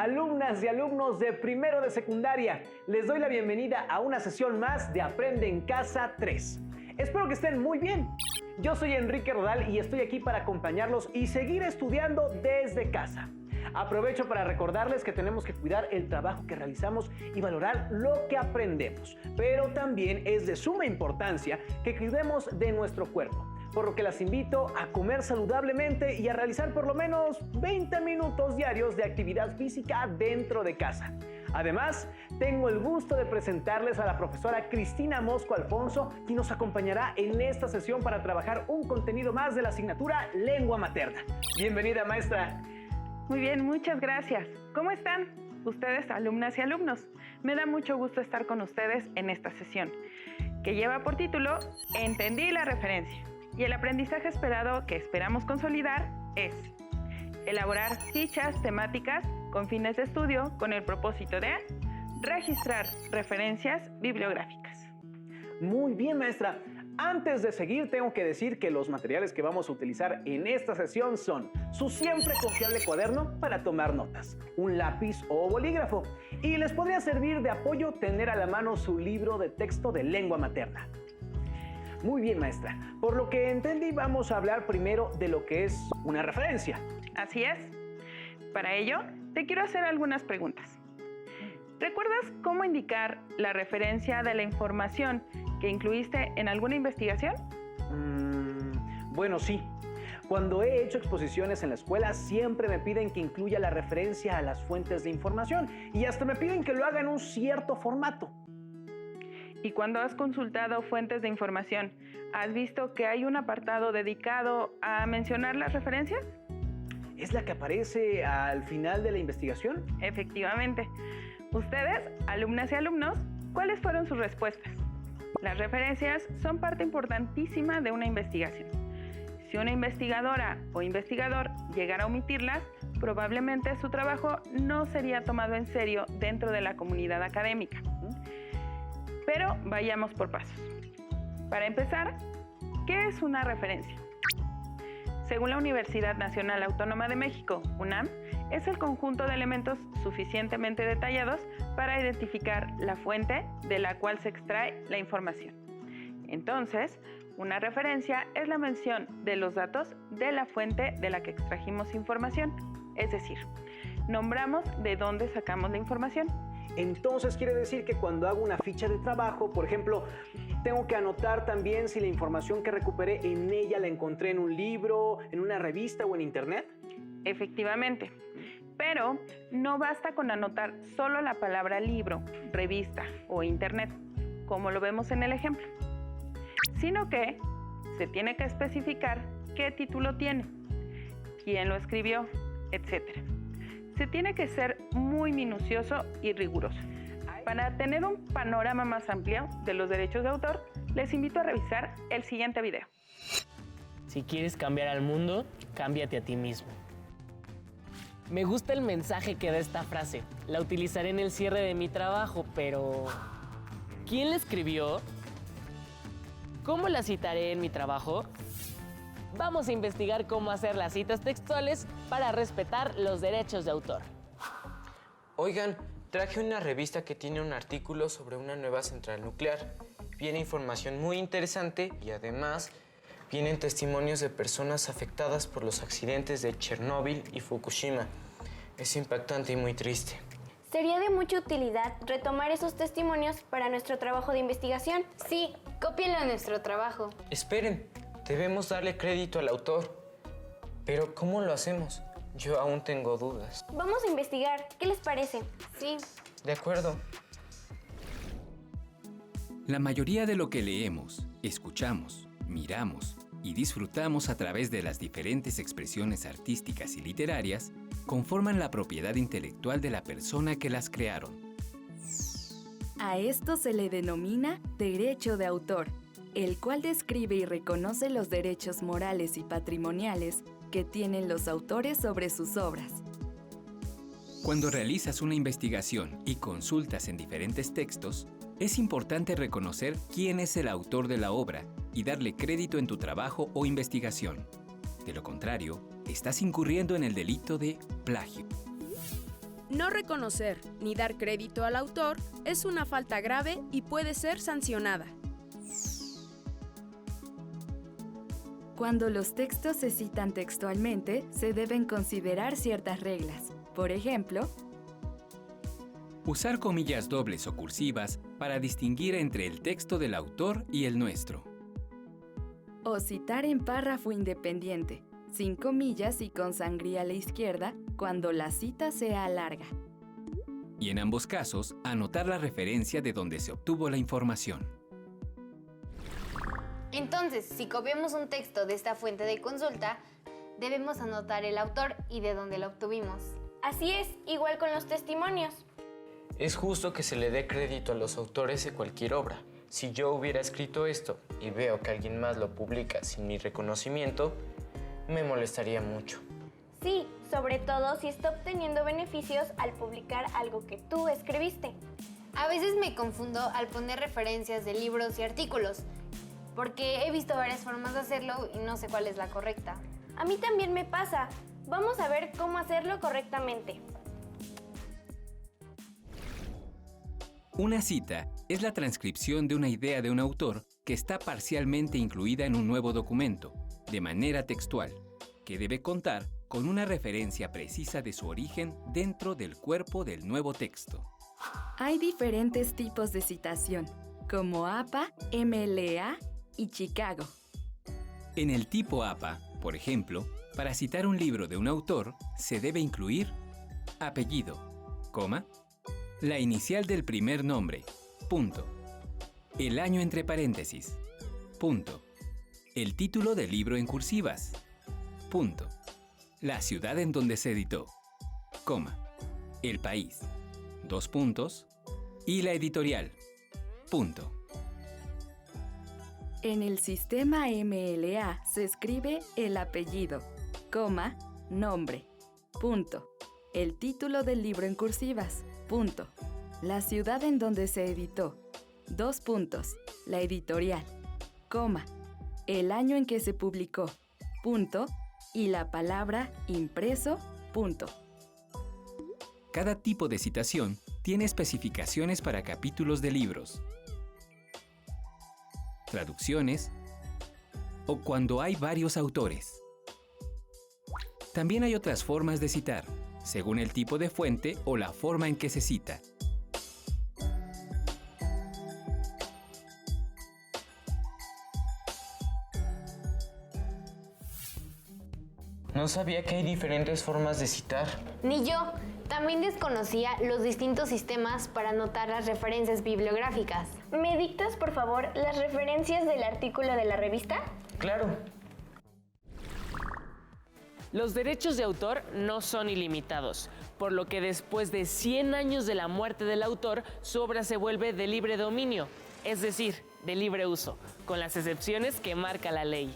Alumnas y alumnos de primero de secundaria, les doy la bienvenida a una sesión más de Aprende en Casa 3. Espero que estén muy bien. Yo soy Enrique Rodal y estoy aquí para acompañarlos y seguir estudiando desde casa. Aprovecho para recordarles que tenemos que cuidar el trabajo que realizamos y valorar lo que aprendemos. Pero también es de suma importancia que cuidemos de nuestro cuerpo, por lo que las invito a comer saludablemente y a realizar por lo menos 20 minutos diarios de actividad física dentro de casa. Además, tengo el gusto de presentarles a la profesora Cristina Mosco Alfonso, quien nos acompañará en esta sesión para trabajar un contenido más de la asignatura Lengua Materna. Bienvenida, maestra. Muy bien, muchas gracias. ¿Cómo están ustedes, alumnas y alumnos? Me da mucho gusto estar con ustedes en esta sesión, que lleva por título Entendí la referencia. Y el aprendizaje esperado que esperamos consolidar es elaborar fichas temáticas con fines de estudio con el propósito de registrar referencias bibliográficas. Muy bien, maestra. Antes de seguir, tengo que decir que los materiales que vamos a utilizar en esta sesión son su siempre confiable cuaderno para tomar notas, un lápiz o bolígrafo, y les podría servir de apoyo tener a la mano su libro de texto de lengua materna. Muy bien, maestra. Por lo que entendí, vamos a hablar primero de lo que es una referencia. Así es. Para ello, te quiero hacer algunas preguntas. ¿Recuerdas cómo indicar la referencia de la información que incluiste en alguna investigación? Bueno, sí. Cuando he hecho exposiciones en la escuela, siempre me piden que incluya la referencia a las fuentes de información y hasta me piden que lo haga en un cierto formato. Y cuando has consultado fuentes de información, ¿has visto que hay un apartado dedicado a mencionar las referencias? ¿Es la que aparece al final de la investigación? Efectivamente. Ustedes, alumnas y alumnos, ¿cuáles fueron sus respuestas? Las referencias son parte importantísima de una investigación. Si una investigadora o investigador llegara a omitirlas, probablemente su trabajo no sería tomado en serio dentro de la comunidad académica. Pero vayamos por pasos. Para empezar, ¿qué es una referencia? Según la Universidad Nacional Autónoma de México, UNAM, es el conjunto de elementos suficientemente detallados para identificar la fuente de la cual se extrae la información. Entonces, una referencia es la mención de los datos de la fuente de la que extrajimos información. Es decir, nombramos de dónde sacamos la información. Entonces quiere decir que cuando hago una ficha de trabajo, por ejemplo, tengo que anotar también si la información que recuperé en ella la encontré en un libro, en una revista o en internet. Efectivamente, pero no basta con anotar solo la palabra libro, revista o internet, como lo vemos en el ejemplo, sino que se tiene que especificar qué título tiene, quién lo escribió, etc. Se tiene que ser muy minucioso y riguroso. Para tener un panorama más amplio de los derechos de autor, les invito a revisar el siguiente video. Si quieres cambiar al mundo, cámbiate a ti mismo. Me gusta el mensaje que da esta frase. La utilizaré en el cierre de mi trabajo, pero ¿quién la escribió? ¿Cómo la citaré en mi trabajo? Vamos a investigar cómo hacer las citas textuales para respetar los derechos de autor. Oigan, traje una revista que tiene un artículo sobre una nueva central nuclear. Viene información muy interesante y además vienen testimonios de personas afectadas por los accidentes de Chernóbil y Fukushima. Es impactante y muy triste. Sería de mucha utilidad retomar esos testimonios para nuestro trabajo de investigación. Sí, cópienlo en nuestro trabajo. Esperen, debemos darle crédito al autor. Pero ¿cómo lo hacemos? Yo aún tengo dudas. Vamos a investigar. ¿Qué les parece? Sí. De acuerdo. La mayoría de lo que leemos, escuchamos, miramos y disfrutamos a través de las diferentes expresiones artísticas y literarias conforman la propiedad intelectual de la persona que las crearon. A esto se le denomina derecho de autor, el cual describe y reconoce los derechos morales y patrimoniales que tienen los autores sobre sus obras. Cuando realizas una investigación y consultas en diferentes textos, es importante reconocer quién es el autor de la obra y darle crédito en tu trabajo o investigación. De lo contrario, estás incurriendo en el delito de plagio. No reconocer ni dar crédito al autor es una falta grave y puede ser sancionada. Cuando los textos se citan textualmente, se deben considerar ciertas reglas. Por ejemplo, usar comillas dobles o cursivas para distinguir entre el texto del autor y el nuestro. o citar en párrafo independiente, sin comillas y con sangría a la izquierda, cuando la cita sea larga. Y en ambos casos, anotar la referencia de donde se obtuvo la información. Entonces, si copiamos un texto de esta fuente de consulta, debemos anotar el autor y de dónde lo obtuvimos. Así es, igual con los testimonios. Es justo que se le dé crédito a los autores de cualquier obra. Si yo hubiera escrito esto y veo que alguien más lo publica sin mi reconocimiento, me molestaría mucho. Sí, sobre todo si está obteniendo beneficios al publicar algo que tú escribiste. A veces me confundo al poner referencias de libros y artículos, porque he visto varias formas de hacerlo y no sé cuál es la correcta. A mí también me pasa. Vamos a ver cómo hacerlo correctamente. Una cita es la transcripción de una idea de un autor que está parcialmente incluida en un nuevo documento, de manera textual, que debe contar con una referencia precisa de su origen dentro del cuerpo del nuevo texto. Hay diferentes tipos de citación, como APA, MLA y Chicago. En el tipo APA, por ejemplo, para citar un libro de un autor, se debe incluir apellido, coma, la inicial del primer nombre, punto, el año entre paréntesis, punto, el título del libro en cursivas, punto, la ciudad en donde se editó, coma, el país, dos puntos, y la editorial, punto. En el sistema MLA se escribe el apellido, coma, nombre, punto, el título del libro en cursivas, punto, la ciudad en donde se editó, dos puntos, la editorial, coma, el año en que se publicó, punto, y la palabra impreso, punto. Cada tipo de citación tiene especificaciones para capítulos de libros, traducciones o cuando hay varios autores. También hay otras formas de citar, según el tipo de fuente o la forma en que se cita. No sabía que hay diferentes formas de citar. Ni yo. También desconocía los distintos sistemas para anotar las referencias bibliográficas. ¿Me dictas, por favor, las referencias del artículo de la revista? Claro. Los derechos de autor no son ilimitados, por lo que después de 100 años de la muerte del autor, su obra se vuelve de libre dominio, es decir, de libre uso, con las excepciones que marca la ley.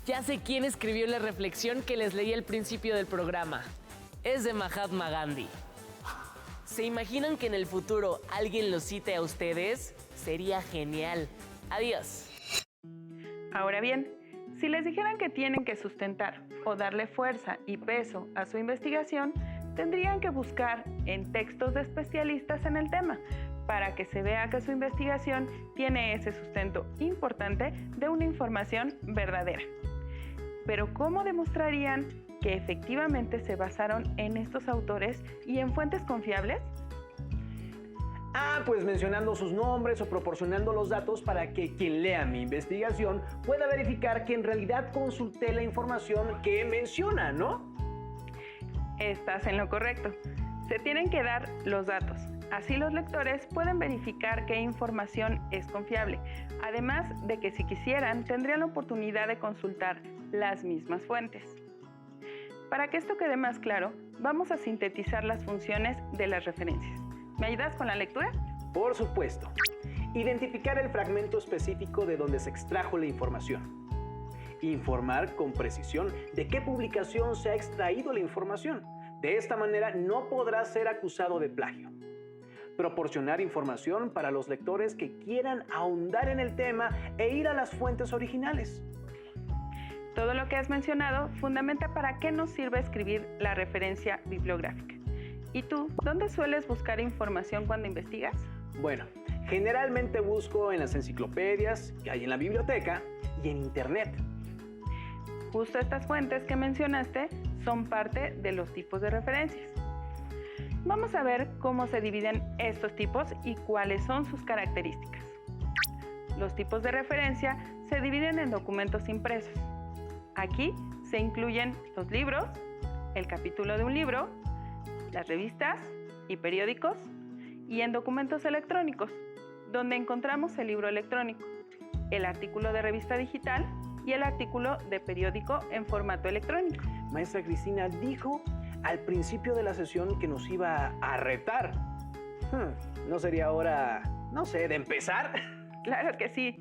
Ya sé quién escribió la reflexión que les leí al principio del programa. Es de Mahatma Gandhi. ¿Se imaginan que en el futuro alguien lo cite a ustedes? Sería genial. Adiós. Ahora bien, si les dijeran que tienen que sustentar o darle fuerza y peso a su investigación, tendrían que buscar en textos de especialistas en el tema para que se vea que su investigación tiene ese sustento importante de una información verdadera. Pero ¿cómo demostrarían que efectivamente se basaron en estos autores y en fuentes confiables? Pues mencionando sus nombres o proporcionando los datos para que quien lea mi investigación pueda verificar que en realidad consulté la información que menciona, ¿no? Estás en lo correcto. Se tienen que dar los datos. Así los lectores pueden verificar qué información es confiable. Además de que si quisieran, tendrían la oportunidad de consultar las mismas fuentes. Para que esto quede más claro, vamos a sintetizar las funciones de las referencias. ¿Me ayudas con la lectura? Por supuesto. Identificar el fragmento específico de donde se extrajo la información. Informar con precisión de qué publicación se ha extraído la información. De esta manera no podrá ser acusado de plagio. Proporcionar información para los lectores que quieran ahondar en el tema e ir a las fuentes originales. Todo lo que has mencionado fundamenta para qué nos sirve escribir la referencia bibliográfica. ¿Y tú, dónde sueles buscar información cuando investigas? Bueno, generalmente busco en las enciclopedias que hay en la biblioteca y en internet. Justo estas fuentes que mencionaste son parte de los tipos de referencias. Vamos a ver cómo se dividen estos tipos y cuáles son sus características. Los tipos de referencia se dividen en documentos impresos. Aquí se incluyen los libros, el capítulo de un libro, las revistas y periódicos, y en documentos electrónicos, donde encontramos el libro electrónico, el artículo de revista digital y el artículo de periódico en formato electrónico. Maestra Cristina dijo al principio de la sesión que nos iba a retar. ¿No sería hora, no sé, de empezar? Claro que sí.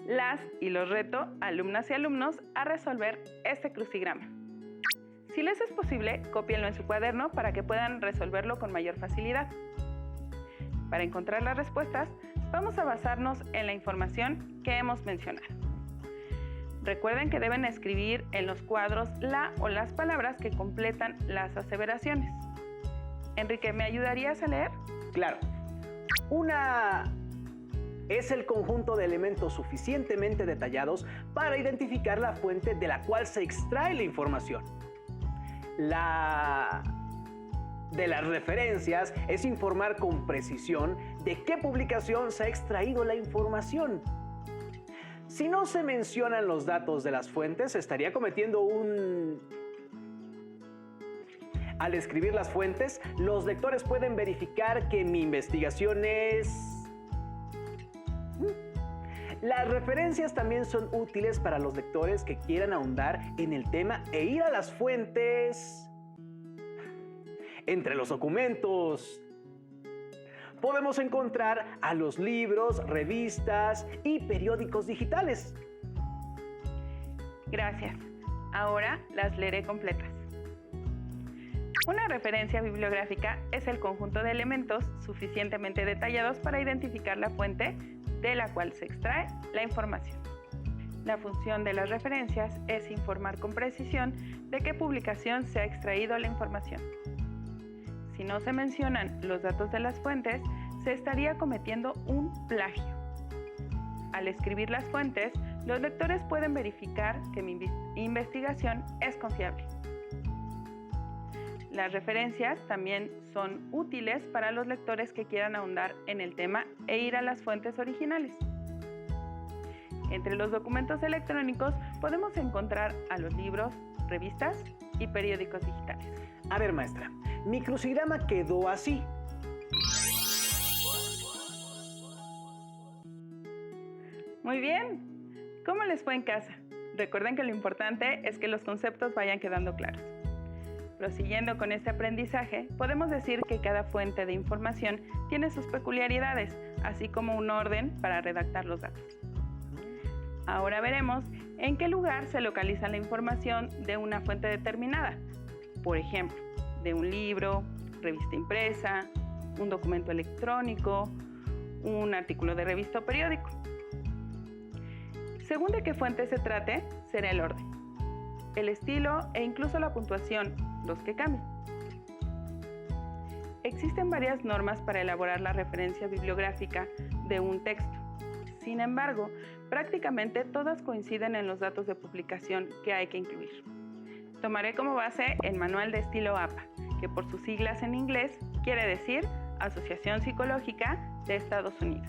Las y los reto, alumnas y alumnos, a resolver este crucigrama. Si les es posible, cópienlo en su cuaderno para que puedan resolverlo con mayor facilidad. Para encontrar las respuestas, vamos a basarnos en la información que hemos mencionado. Recuerden que deben escribir en los cuadros la o las palabras que completan las aseveraciones. Enrique, ¿me ayudarías a leer? Claro. Una es el conjunto de elementos suficientemente detallados para identificar la fuente de la cual se extrae la información. La de las referencias es informar con precisión de qué publicación se ha extraído la información. Si no se mencionan los datos de las fuentes, se estaría cometiendo un... Al escribir las fuentes, los lectores pueden verificar que mi investigación es... Las referencias también son útiles para los lectores que quieran ahondar en el tema e ir a las fuentes. Entre los documentos podemos encontrar a los libros, revistas y periódicos digitales. Gracias. Ahora las leeré completas. Una referencia bibliográfica es el conjunto de elementos suficientemente detallados para identificar la fuente de la cual se extrae la información. La función de las referencias es informar con precisión de qué publicación se ha extraído la información. Si no se mencionan los datos de las fuentes, se estaría cometiendo un plagio. Al escribir las fuentes, los lectores pueden verificar que mi investigación es confiable. Las referencias también son útiles para los lectores que quieran ahondar en el tema e ir a las fuentes originales. Entre los documentos electrónicos podemos encontrar a los libros, revistas y periódicos digitales. A ver, maestra, mi crucigrama quedó así. Muy bien. ¿Cómo les fue en casa? Recuerden que lo importante es que los conceptos vayan quedando claros. Prosiguiendo con este aprendizaje, podemos decir que cada fuente de información tiene sus peculiaridades, así como un orden para redactar los datos. Ahora veremos en qué lugar se localiza la información de una fuente determinada. Por ejemplo, de un libro, revista impresa, un documento electrónico, un artículo de revista o periódico. Según de qué fuente se trate, será el orden, el estilo e incluso la puntuación los que cambian. Existen varias normas para elaborar la referencia bibliográfica de un texto. Sin embargo, prácticamente todas coinciden en los datos de publicación que hay que incluir. Tomaré como base el Manual de Estilo APA, que por sus siglas en inglés quiere decir Asociación Psicológica de Estados Unidos.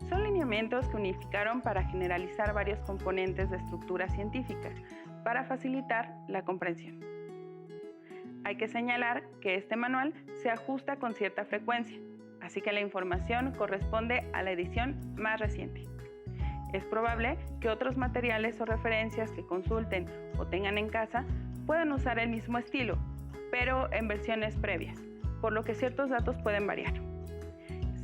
Son lineamientos que unificaron para generalizar varios componentes de estructura científica para facilitar la comprensión. Hay que señalar que este manual se ajusta con cierta frecuencia, así que la información corresponde a la edición más reciente. Es probable que otros materiales o referencias que consulten o tengan en casa puedan usar el mismo estilo, pero en versiones previas, por lo que ciertos datos pueden variar.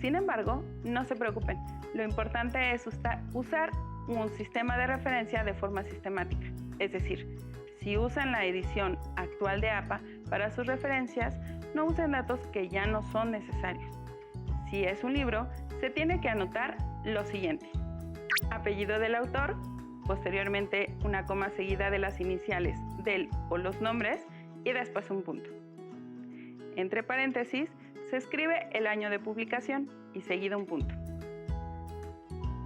Sin embargo, no se preocupen, lo importante es usar un sistema de referencia de forma sistemática, es decir, si usan la edición actual de APA para sus referencias, no usen datos que ya no son necesarios. Si es un libro, se tiene que anotar lo siguiente: apellido del autor, posteriormente una coma seguida de las iniciales del o los nombres y después un punto. Entre paréntesis, se escribe el año de publicación y seguido un punto.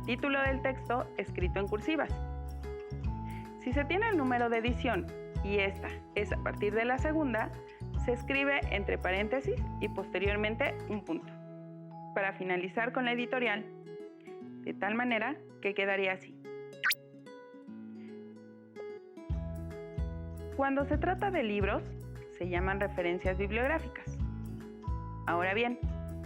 Título del texto escrito en cursivas. Si se tiene el número de edición y esta es a partir de la segunda, se escribe entre paréntesis y posteriormente un punto, para finalizar con la editorial, de tal manera que quedaría así. Cuando se trata de libros, se llaman referencias bibliográficas. Ahora bien,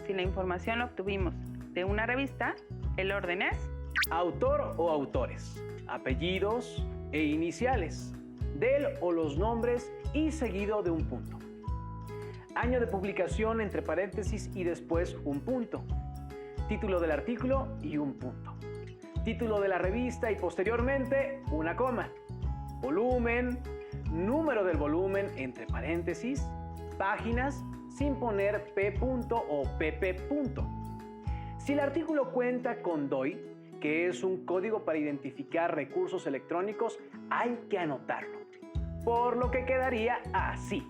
si la información la obtuvimos de una revista, el orden es autor o autores, apellidos e iniciales, del o los nombres y seguido de un punto. Año de publicación entre paréntesis y después un punto. Título del artículo y un punto. Título de la revista y posteriormente una coma. Volumen, número del volumen entre paréntesis, páginas sin poner P. o PP. Si el artículo cuenta con DOI, que es un código para identificar recursos electrónicos, hay que anotarlo, por lo que quedaría así.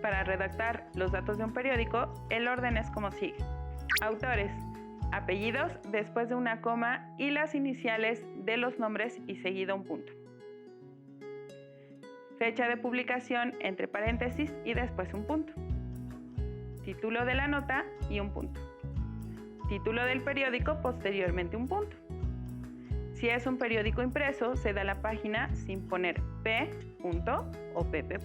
Para redactar los datos de un periódico, el orden es como sigue. Autores, apellidos después de una coma y las iniciales de los nombres y seguido un punto. Fecha de publicación entre paréntesis y después un punto. Título de la nota y un punto. Título del periódico, posteriormente un punto. Si es un periódico impreso, se da la página sin poner P. o PP.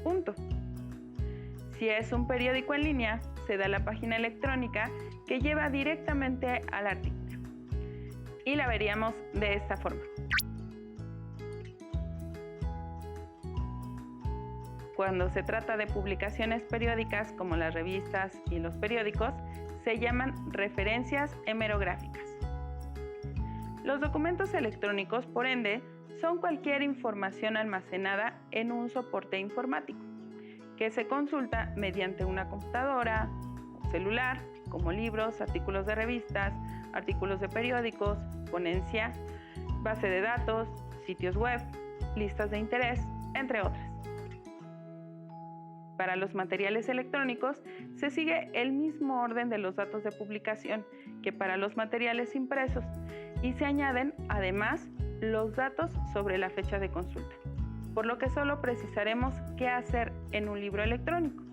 Si es un periódico en línea, se da la página electrónica que lleva directamente al artículo. Y la veríamos de esta forma. Cuando se trata de publicaciones periódicas como las revistas y los periódicos, se llaman referencias hemerográficas. Los documentos electrónicos, por ende, son cualquier información almacenada en un soporte informático, que se consulta mediante una computadora o celular, como libros, artículos de revistas, artículos de periódicos, ponencia, base de datos, sitios web, listas de interés, entre otras. Para los materiales electrónicos se sigue el mismo orden de los datos de publicación que para los materiales impresos y se añaden además los datos sobre la fecha de consulta, por lo que solo precisaremos qué hacer en un libro electrónico.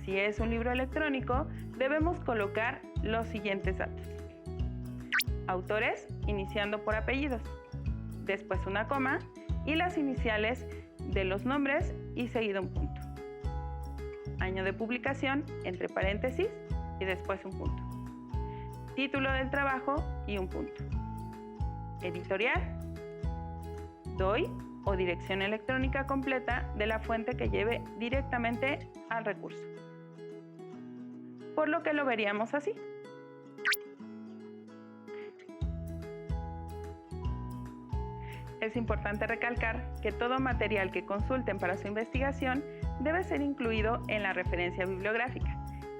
Si es un libro electrónico, debemos colocar los siguientes datos. Autores, iniciando por apellidos, después una coma y las iniciales de los nombres y seguido un punto. Año de publicación, entre paréntesis y después un punto. Título del trabajo y un punto. Editorial, DOI o dirección electrónica completa de la fuente que lleve directamente al recurso. Por lo que lo veríamos así. Es importante recalcar que todo material que consulten para su investigación debe ser incluido en la referencia bibliográfica,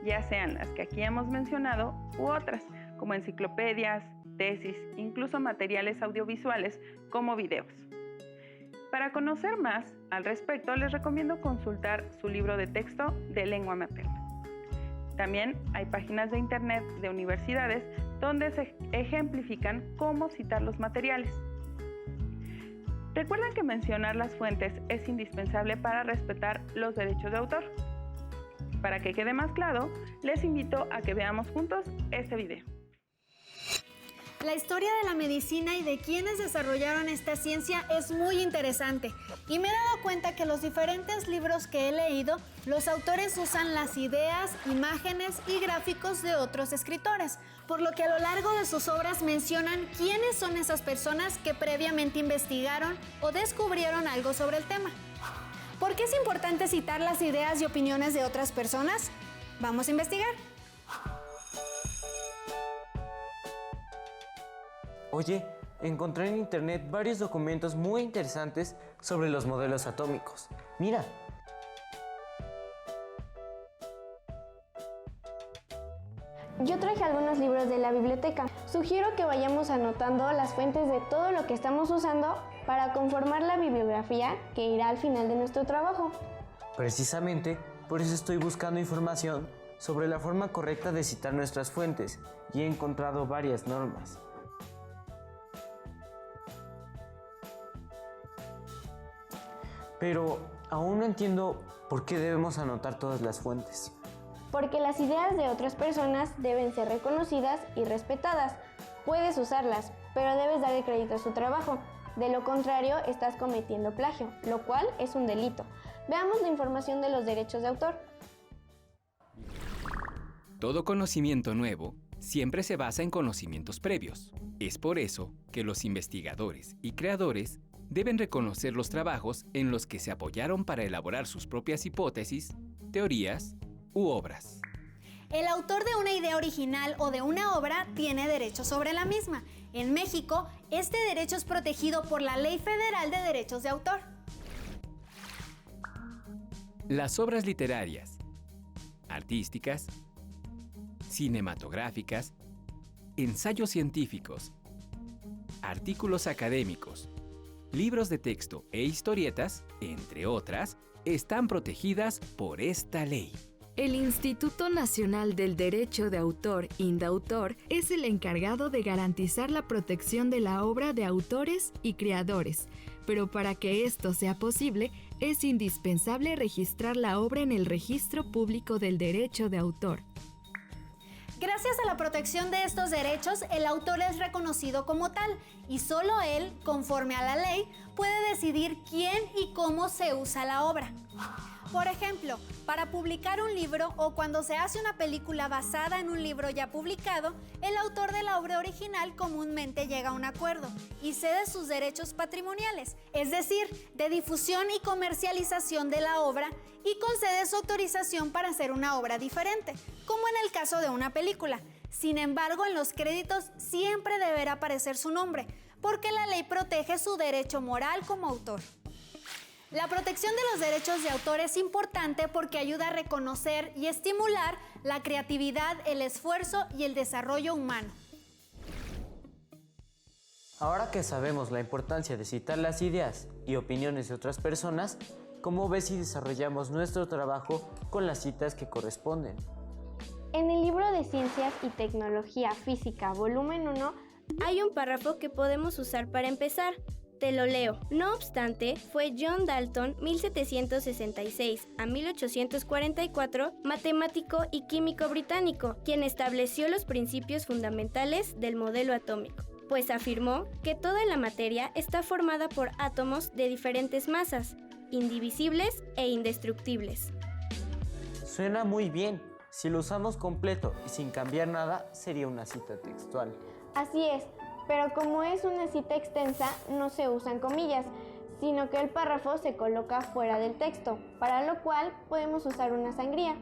ya sean las que aquí hemos mencionado u otras, como enciclopedias, tesis, incluso materiales audiovisuales como videos. Para conocer más al respecto, les recomiendo consultar su libro de texto de lengua materna. También hay páginas de internet de universidades donde se ejemplifican cómo citar los materiales. Recuerden que mencionar las fuentes es indispensable para respetar los derechos de autor. Para que quede más claro, les invito a que veamos juntos este video. La historia de la medicina y de quienes desarrollaron esta ciencia es muy interesante y me he dado cuenta que los diferentes libros que he leído, los autores usan las ideas, imágenes y gráficos de otros escritores, por lo que a lo largo de sus obras mencionan quiénes son esas personas que previamente investigaron o descubrieron algo sobre el tema. ¿Por qué es importante citar las ideas y opiniones de otras personas? Vamos a investigar. Oye, encontré en internet varios documentos muy interesantes sobre los modelos atómicos. Mira. Yo traje algunos libros de la biblioteca. Sugiero que vayamos anotando las fuentes de todo lo que estamos usando para conformar la bibliografía que irá al final de nuestro trabajo. Precisamente, por eso estoy buscando información sobre la forma correcta de citar nuestras fuentes y he encontrado varias normas. Pero aún no entiendo por qué debemos anotar todas las fuentes. Porque las ideas de otras personas deben ser reconocidas y respetadas. Puedes usarlas, pero debes darle crédito a su trabajo. De lo contrario, estás cometiendo plagio, lo cual es un delito. Veamos la información de los derechos de autor. Todo conocimiento nuevo siempre se basa en conocimientos previos. Es por eso que los investigadores y creadores deben reconocer los trabajos en los que se apoyaron para elaborar sus propias hipótesis, teorías u obras. El autor de una idea original o de una obra tiene derecho sobre la misma. En México, este derecho es protegido por la Ley Federal de Derechos de Autor. Las obras literarias, artísticas, cinematográficas, ensayos científicos, artículos académicos, libros de texto e historietas, entre otras, están protegidas por esta ley. El Instituto Nacional del Derecho de Autor, INDAUTOR, es el encargado de garantizar la protección de la obra de autores y creadores, pero para que esto sea posible, es indispensable registrar la obra en el Registro Público del Derecho de Autor. Gracias a la protección de estos derechos, el autor es reconocido como tal y solo él, conforme a la ley, puede decidir quién y cómo se usa la obra. Por ejemplo, para publicar un libro o cuando se hace una película basada en un libro ya publicado, el autor de la obra original comúnmente llega a un acuerdo y cede sus derechos patrimoniales, es decir, de difusión y comercialización de la obra, y concede su autorización para hacer una obra diferente, como en el caso de una película. Sin embargo, en los créditos siempre deberá aparecer su nombre, porque la ley protege su derecho moral como autor. La protección de los derechos de autor es importante porque ayuda a reconocer y estimular la creatividad, el esfuerzo y el desarrollo humano. Ahora que sabemos la importancia de citar las ideas y opiniones de otras personas, ¿cómo ves si desarrollamos nuestro trabajo con las citas que corresponden? En el libro de Ciencias y Tecnología Física, volumen 1, hay un párrafo que podemos usar para empezar. Te lo leo. No obstante, fue John Dalton, 1766 a 1844, matemático y químico británico, quien estableció los principios fundamentales del modelo atómico, pues afirmó que toda la materia está formada por átomos de diferentes masas, indivisibles e indestructibles. Suena muy bien. Si lo usamos completo y sin cambiar nada, sería una cita textual. Así es, pero como es una cita extensa, no se usan comillas, sino que el párrafo se coloca fuera del texto, para lo cual podemos usar una sangría.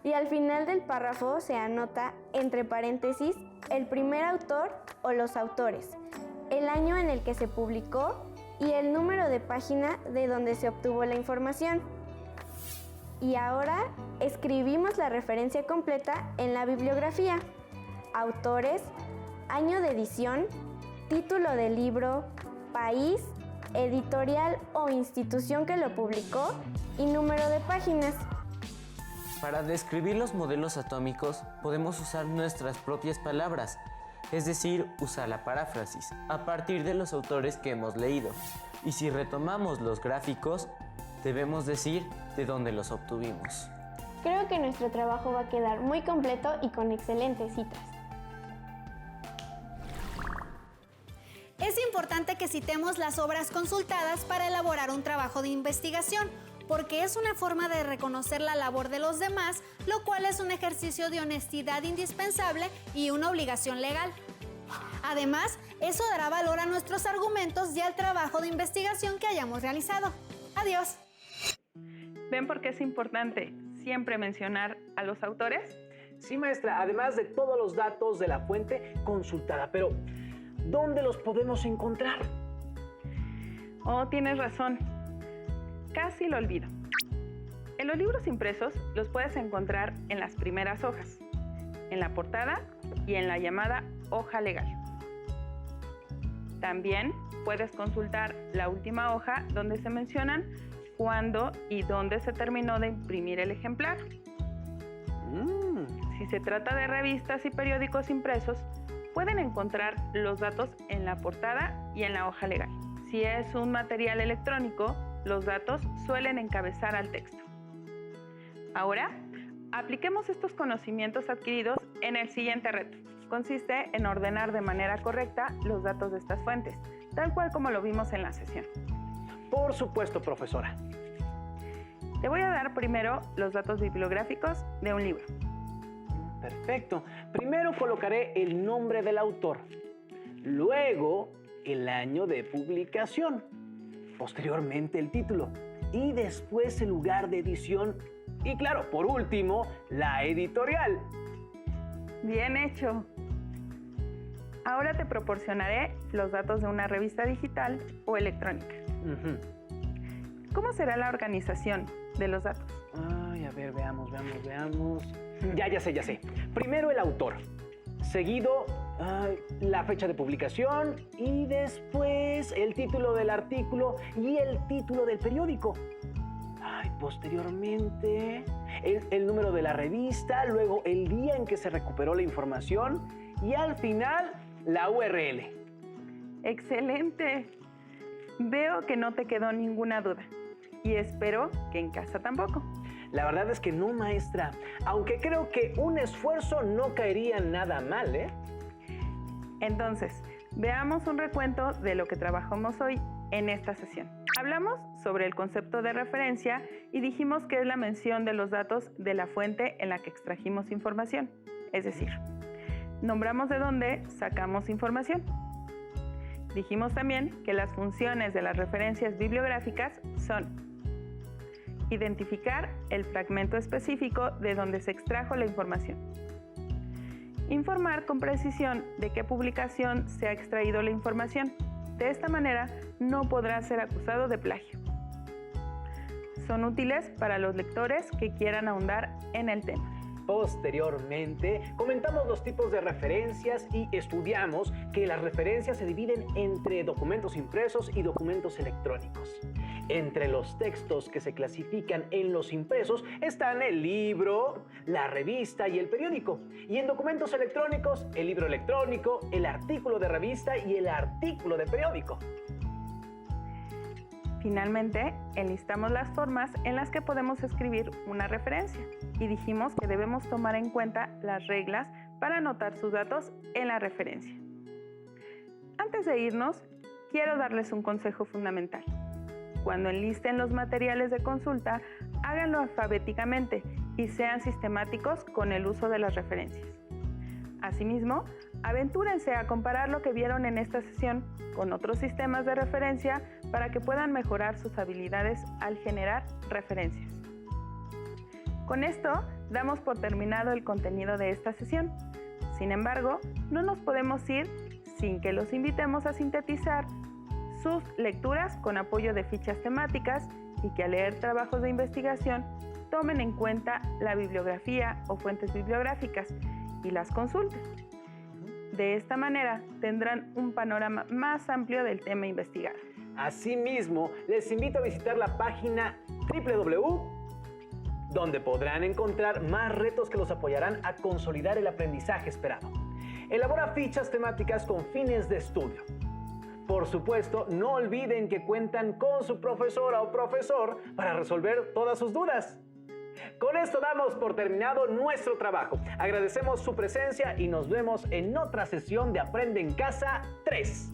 Y al final del párrafo se anota, entre paréntesis, el primer autor o los autores, el año en el que se publicó y el número de página de donde se obtuvo la información. Y ahora escribimos la referencia completa en la bibliografía: autores, año de edición, título del libro, país, editorial o institución que lo publicó y número de páginas. Para describir los modelos atómicos podemos usar nuestras propias palabras, es decir, usar la paráfrasis a partir de los autores que hemos leído. Y si retomamos los gráficos, debemos decir de dónde los obtuvimos. Creo que nuestro trabajo va a quedar muy completo y con excelentes citas. Es importante que citemos las obras consultadas para elaborar un trabajo de investigación, porque es una forma de reconocer la labor de los demás, lo cual es un ejercicio de honestidad indispensable y una obligación legal. Además, eso dará valor a nuestros argumentos y al trabajo de investigación que hayamos realizado. Adiós. ¿Ven por qué es importante siempre mencionar a los autores? Sí, maestra, además de todos los datos de la fuente consultada, pero ¿dónde los podemos encontrar? Oh, tienes razón. Casi lo olvido. En los libros impresos los puedes encontrar en las primeras hojas. en la portada y en la llamada hoja legal. También puedes consultar la última hoja donde se mencionan cuándo y dónde se terminó de imprimir el ejemplar. Si se trata de revistas y periódicos impresos, pueden encontrar los datos en la portada y en la hoja legal. Si es un material electrónico, los datos suelen encabezar al texto. Ahora, apliquemos estos conocimientos adquiridos en el siguiente reto. Consiste en ordenar de manera correcta los datos de estas fuentes, tal cual como lo vimos en la sesión. Por supuesto, profesora. Te voy a dar primero los datos bibliográficos de un libro. Perfecto. Primero colocaré el nombre del autor, luego el año de publicación, posteriormente el título y después el lugar de edición y claro, por último, la editorial. Bien hecho. Ahora te proporcionaré los datos de una revista digital o electrónica. ¿Cómo será la organización de los datos? Ay, a ver, veamos. Ya sé. Primero el autor, seguido la fecha de publicación y después el título del artículo y el título del periódico. Posteriormente el número de la revista, luego el día en que se recuperó la información y al final la URL. ¡Excelente! Veo que no te quedó ninguna duda y espero que en casa tampoco. La verdad es que no, maestra, aunque creo que un esfuerzo no caería nada mal, ¿eh? Entonces, veamos un recuento de lo que trabajamos hoy en esta sesión. Hablamos sobre el concepto de referencia y dijimos que es la mención de los datos de la fuente en la que extrajimos información, es decir, nombramos de dónde sacamos información. Dijimos también que las funciones de las referencias bibliográficas son identificar el fragmento específico de donde se extrajo la información, informar con precisión de qué publicación se ha extraído la información. De esta manera no podrá ser acusado de plagio. Son útiles para los lectores que quieran ahondar en el tema. Posteriormente, comentamos los tipos de referencias y estudiamos que las referencias se dividen entre documentos impresos y documentos electrónicos. Entre los textos que se clasifican en los impresos están el libro, la revista y el periódico. Y en documentos electrónicos, el libro electrónico, el artículo de revista y el artículo de periódico. Finalmente, enlistamos las formas en las que podemos escribir una referencia y dijimos que debemos tomar en cuenta las reglas para anotar sus datos en la referencia. Antes de irnos, quiero darles un consejo fundamental. Cuando enlisten los materiales de consulta, háganlo alfabéticamente y sean sistemáticos con el uso de las referencias. Asimismo, aventúrense a comparar lo que vieron en esta sesión con otros sistemas de referencia para que puedan mejorar sus habilidades al generar referencias. Con esto, damos por terminado el contenido de esta sesión. Sin embargo, no nos podemos ir sin que los invitemos a sintetizar sus lecturas con apoyo de fichas temáticas y que al leer trabajos de investigación tomen en cuenta la bibliografía o fuentes bibliográficas y las consulten. De esta manera tendrán un panorama más amplio del tema investigado. Asimismo, les invito a visitar la página www, donde podrán encontrar más retos que los apoyarán a consolidar el aprendizaje esperado. Elabora fichas temáticas con fines de estudio. Por supuesto, no olviden que cuentan con su profesora o profesor para resolver todas sus dudas. Con esto damos por terminado nuestro trabajo. Agradecemos su presencia y nos vemos en otra sesión de Aprende en Casa 3.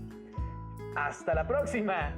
¡Hasta la próxima!